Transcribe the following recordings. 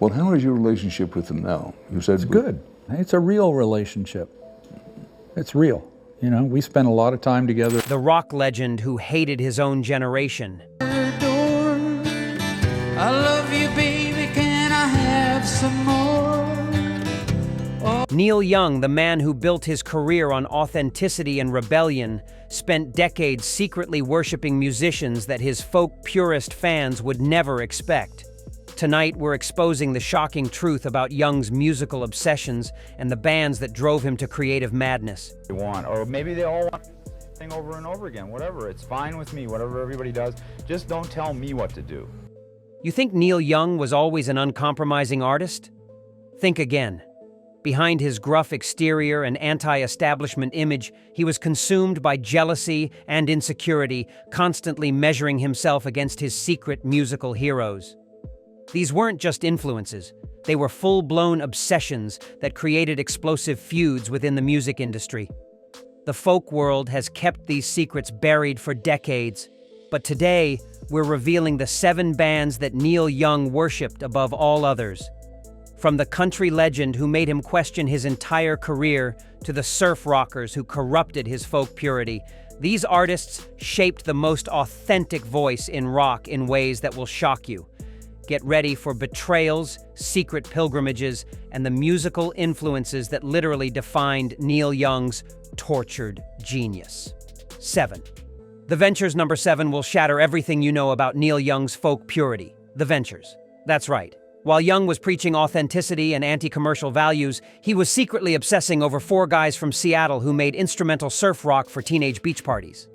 Well, how is your relationship with him now? You said It's good. It's a real relationship. It's real. You know, we spend a lot of time together. The rock legend who hated his own generation. I love you, baby, can I have some more? Neil Young, the man who built his career on authenticity and rebellion, spent decades secretly worshiping musicians that his folk purist fans would never expect. Tonight, we're exposing the shocking truth about Young's musical obsessions and the bands that drove him to creative madness. They want, or maybe they all want the thing over and over again. Whatever, it's fine with me, whatever everybody does. Just don't tell me what to do. You think Neil Young was always an uncompromising artist? Think again. Behind his gruff exterior and anti-establishment image, he was consumed by jealousy and insecurity, constantly measuring himself against his secret musical heroes. These weren't just influences, they were full-blown obsessions that created explosive feuds within the music industry. The folk world has kept these secrets buried for decades, but today, we're revealing the 7 bands that Neil Young worshipped above all others. From the country legend who made him question his entire career to the surf rockers who corrupted his folk purity, these artists shaped the most authentic voice in rock in ways that will shock you. Get ready for betrayals, secret pilgrimages, and the musical influences that literally defined Neil Young's tortured genius. 7. The Ventures number 7 will shatter everything you know about Neil Young's folk purity. The Ventures. That's right. While Young was preaching authenticity and anti-commercial values, he was secretly obsessing over 4 guys from Seattle who made instrumental surf rock for teenage beach parties.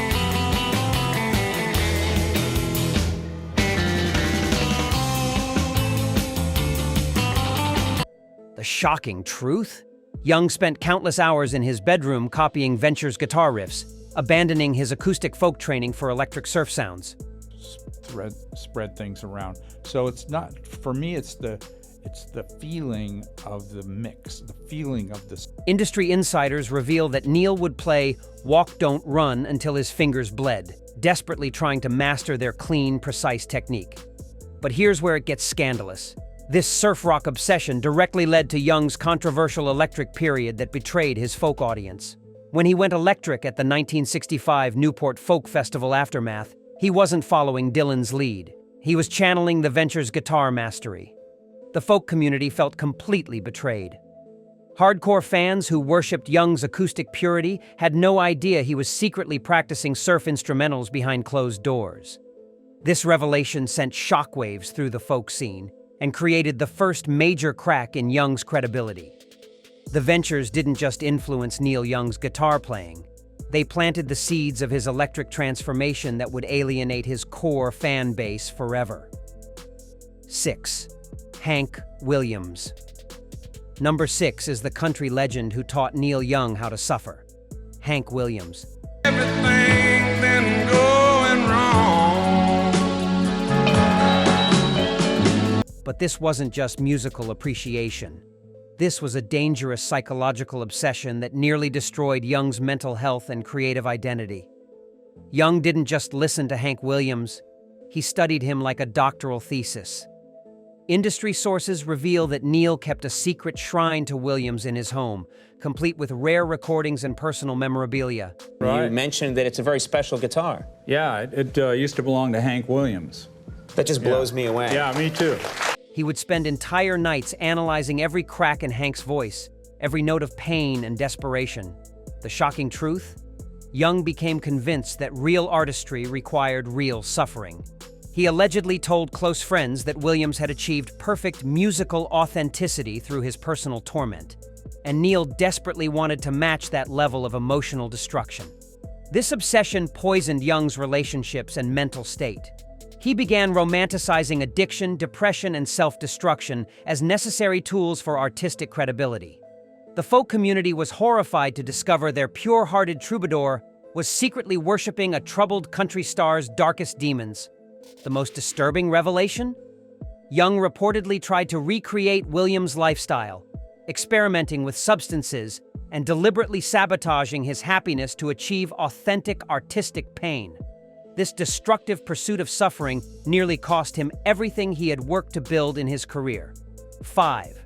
The shocking truth? Young spent countless hours in his bedroom copying Ventures guitar riffs, abandoning his acoustic folk training for electric surf sounds. Spread things around. So it's not, for me, it's the feeling of the mix, the feeling of this. Industry insiders reveal that Neil would play Walk Don't Run until his fingers bled, desperately trying to master their clean, precise technique. But here's where it gets scandalous. This surf rock obsession directly led to Young's controversial electric period that betrayed his folk audience. When he went electric at the 1965 Newport Folk Festival aftermath, he wasn't following Dylan's lead. He was channeling the Ventures' guitar mastery. The folk community felt completely betrayed. Hardcore fans who worshipped Young's acoustic purity had no idea he was secretly practicing surf instrumentals behind closed doors. This revelation sent shockwaves through the folk scene and created the first major crack in Young's credibility. The Ventures didn't just influence Neil Young's guitar playing. They planted the seeds of his electric transformation that would alienate his core fan base forever. 6. Hank Williams. Number 6 is the country legend who taught Neil Young how to suffer. Hank Williams. Everything been going wrong. But this wasn't just musical appreciation. This was a dangerous psychological obsession that nearly destroyed Young's mental health and creative identity. Young didn't just listen to Hank Williams, he studied him like a doctoral thesis. Industry sources reveal that Neil kept a secret shrine to Williams in his home, complete with rare recordings and personal memorabilia. Right. You mentioned that it's a very special guitar. Yeah, it used to belong to Hank Williams. That just blows me away. Yeah, me too. He would spend entire nights analyzing every crack in Hank's voice, every note of pain and desperation. The shocking truth? Young became convinced that real artistry required real suffering. He allegedly told close friends that Williams had achieved perfect musical authenticity through his personal torment, and Neil desperately wanted to match that level of emotional destruction. This obsession poisoned Young's relationships and mental state. He began romanticizing addiction, depression, and self-destruction as necessary tools for artistic credibility. The folk community was horrified to discover their pure-hearted troubadour was secretly worshiping a troubled country star's darkest demons. The most disturbing revelation? Young reportedly tried to recreate Williams' lifestyle, experimenting with substances and deliberately sabotaging his happiness to achieve authentic artistic pain. This destructive pursuit of suffering nearly cost him everything he had worked to build in his career. 5.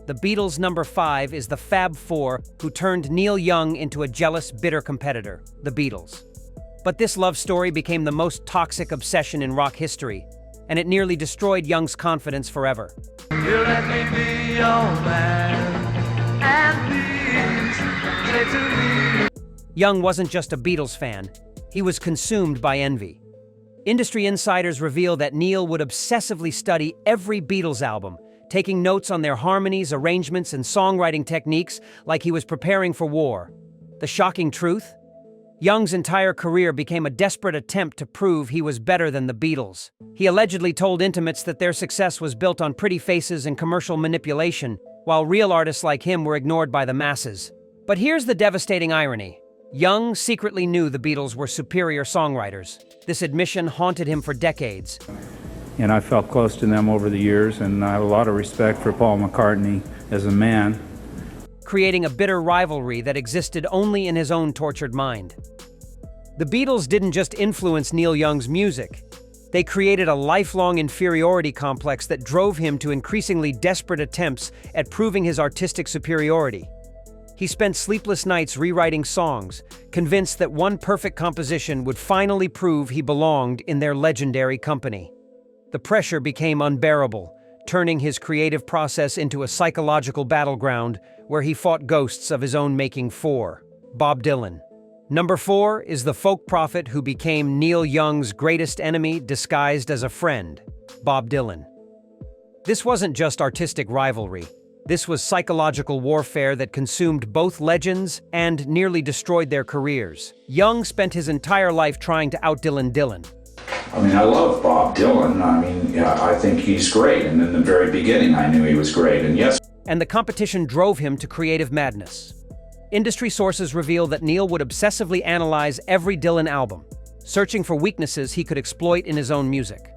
The Beatles' number 5 is the Fab Four who turned Neil Young into a jealous, bitter competitor, the Beatles. But this love story became the most toxic obsession in rock history, and it nearly destroyed Young's confidence forever. You let me be your man, and please say to me. Young wasn't just a Beatles fan, he was consumed by envy. Industry insiders reveal that Neil would obsessively study every Beatles album, taking notes on their harmonies, arrangements, and songwriting techniques like he was preparing for war. The shocking truth? Young's entire career became a desperate attempt to prove he was better than the Beatles. He allegedly told intimates that their success was built on pretty faces and commercial manipulation, while real artists like him were ignored by the masses. But here's the devastating irony. Young secretly knew the Beatles were superior songwriters. This admission haunted him for decades. And I felt close to them over the years, and I have a lot of respect for Paul McCartney as a man. Creating a bitter rivalry that existed only in his own tortured mind. The Beatles didn't just influence Neil Young's music. They created a lifelong inferiority complex that drove him to increasingly desperate attempts at proving his artistic superiority. He spent sleepless nights rewriting songs, convinced that one perfect composition would finally prove he belonged in their legendary company. The pressure became unbearable, turning his creative process into a psychological battleground where he fought ghosts of his own making. 4. Bob Dylan. Number 4 is the folk prophet who became Neil Young's greatest enemy disguised as a friend, Bob Dylan. This wasn't just artistic rivalry. This was psychological warfare that consumed both legends and nearly destroyed their careers. Young spent his entire life trying to out-Dylan Dylan. I mean, I love Bob Dylan. I mean, yeah, I think he's great. And in the very beginning, I knew he was great. And yes. And the competition drove him to creative madness. Industry sources reveal that Neil would obsessively analyze every Dylan album, searching for weaknesses he could exploit in his own music.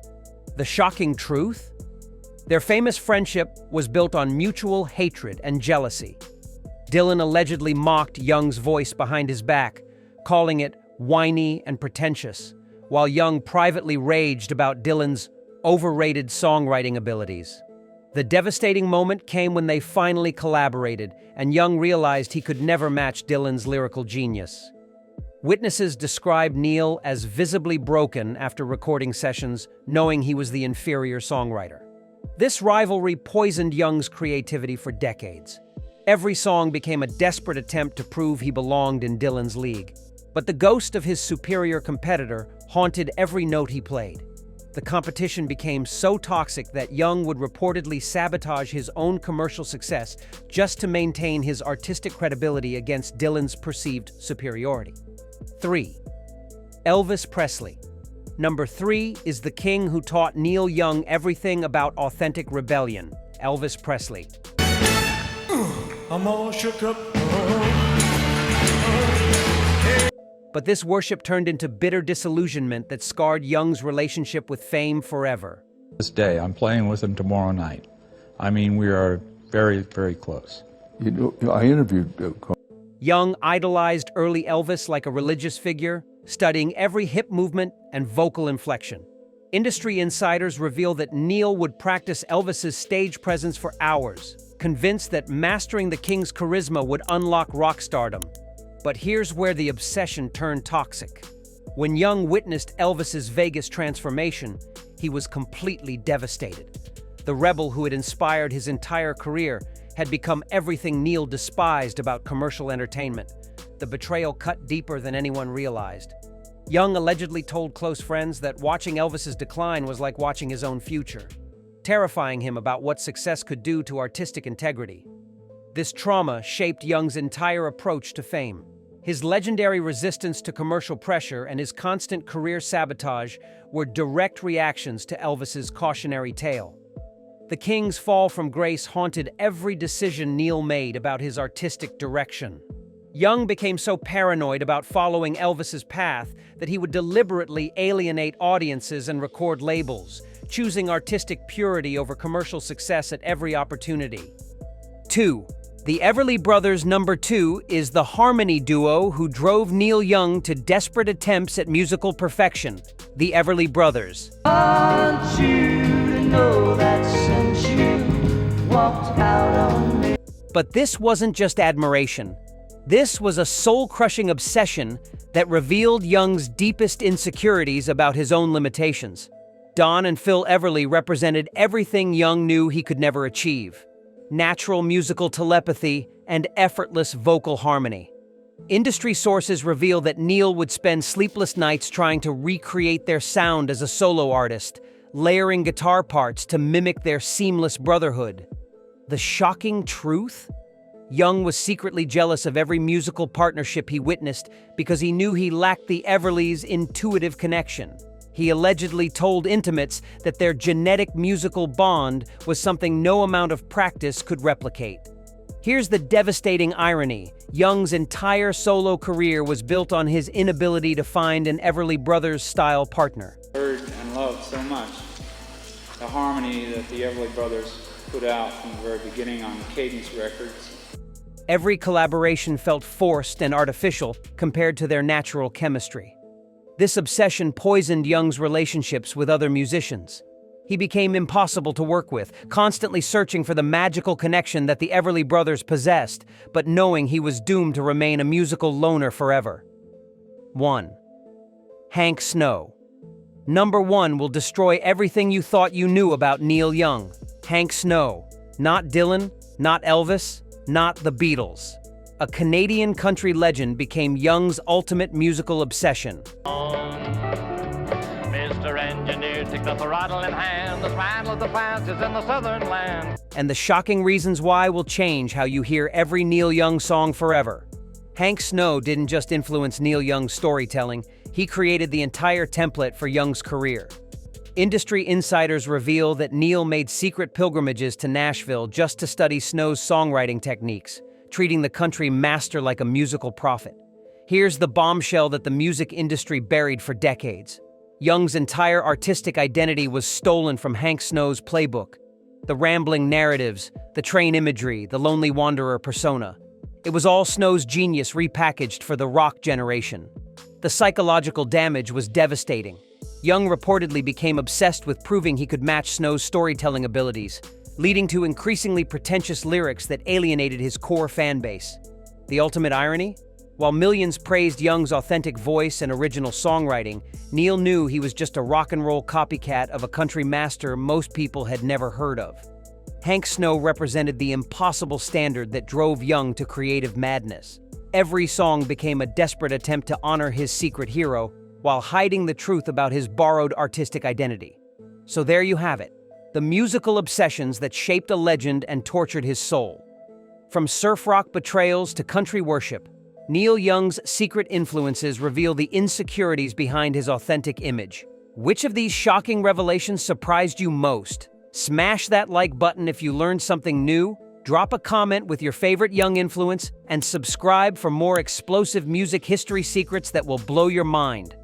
The shocking truth? Their famous friendship was built on mutual hatred and jealousy. Dylan allegedly mocked Young's voice behind his back, calling it whiny and pretentious, while Young privately raged about Dylan's overrated songwriting abilities. The devastating moment came when they finally collaborated, and Young realized he could never match Dylan's lyrical genius. Witnesses described Neil as visibly broken after recording sessions, knowing he was the inferior songwriter. This rivalry poisoned Young's creativity for decades. Every song became a desperate attempt to prove he belonged in Dylan's league. But the ghost of his superior competitor haunted every note he played. The competition became so toxic that Young would reportedly sabotage his own commercial success just to maintain his artistic credibility against Dylan's perceived superiority. 3. Elvis Presley. Number 3 is the king who taught Neil Young everything about authentic rebellion, Elvis Presley. I'm all shook up. But this worship turned into bitter disillusionment that scarred Young's relationship with fame forever. This day, I'm playing with him tomorrow night. I mean, we are very, very close. You know, I interviewed Young idolized early Elvis like a religious figure, studying every hip movement and vocal inflection. Industry insiders reveal that Neil would practice Elvis's stage presence for hours, convinced that mastering the king's charisma would unlock rock stardom. But here's where the obsession turned toxic. When Young witnessed Elvis's Vegas transformation, he was completely devastated. The rebel who had inspired his entire career had become everything Neil despised about commercial entertainment. The betrayal cut deeper than anyone realized. Young allegedly told close friends that watching Elvis's decline was like watching his own future, terrifying him about what success could do to artistic integrity. This trauma shaped Young's entire approach to fame. His legendary resistance to commercial pressure and his constant career sabotage were direct reactions to Elvis's cautionary tale. The king's fall from grace haunted every decision Neil made about his artistic direction. Young became so paranoid about following Elvis's path that he would deliberately alienate audiences and record labels, choosing artistic purity over commercial success at every opportunity. 2. The Everly Brothers' number 2 is the harmony duo who drove Neil Young to desperate attempts at musical perfection, the Everly Brothers. Want you to know that since you walked out on me. But this wasn't just admiration. This was a soul-crushing obsession that revealed Young's deepest insecurities about his own limitations. Don and Phil Everly represented everything Young knew he could never achieve: natural musical telepathy and effortless vocal harmony. Industry sources reveal that Neil would spend sleepless nights trying to recreate their sound as a solo artist, layering guitar parts to mimic their seamless brotherhood. The shocking truth? Young was secretly jealous of every musical partnership he witnessed because he knew he lacked the Everlys' intuitive connection. He allegedly told intimates that their genetic musical bond was something no amount of practice could replicate. Here's the devastating irony. Young's entire solo career was built on his inability to find an Everly Brothers-style partner. Heard and loved so much the harmony that the Everly Brothers put out from the very beginning on Cadence Records. Every collaboration felt forced and artificial compared to their natural chemistry. This obsession poisoned Young's relationships with other musicians. He became impossible to work with, constantly searching for the magical connection that the Everly Brothers possessed, but knowing he was doomed to remain a musical loner forever. 1. Hank Snow. Number 1 will destroy everything you thought you knew about Neil Young. Hank Snow. Not Dylan, not Elvis, not the Beatles. A Canadian country legend became Young's ultimate musical obsession. Mr. Engineer, take the throttle in hand. The throttle of the fastest in the southern land. And the shocking reasons why will change how you hear every Neil Young song forever. Hank Snow didn't just influence Neil Young's storytelling, he created the entire template for Young's career. Industry insiders reveal that Neil made secret pilgrimages to Nashville just to study Snow's songwriting techniques, treating the country master like a musical prophet. Here's the bombshell that the music industry buried for decades. Young's entire artistic identity was stolen from Hank Snow's playbook. The rambling narratives, the train imagery, the lonely wanderer persona. It was all Snow's genius repackaged for the rock generation. The psychological damage was devastating. Young reportedly became obsessed with proving he could match Snow's storytelling abilities, leading to increasingly pretentious lyrics that alienated his core fan base. The ultimate irony? While millions praised Young's authentic voice and original songwriting, Neil knew he was just a rock and roll copycat of a country master most people had never heard of. Hank Snow represented the impossible standard that drove Young to creative madness. Every song became a desperate attempt to honor his secret hero, while hiding the truth about his borrowed artistic identity. So there you have it, the musical obsessions that shaped a legend and tortured his soul. From surf rock betrayals to country worship, Neil Young's secret influences reveal the insecurities behind his authentic image. Which of these shocking revelations surprised you most? Smash that like button if you learned something new, drop a comment with your favorite Young influence, and subscribe for more explosive music history secrets that will blow your mind.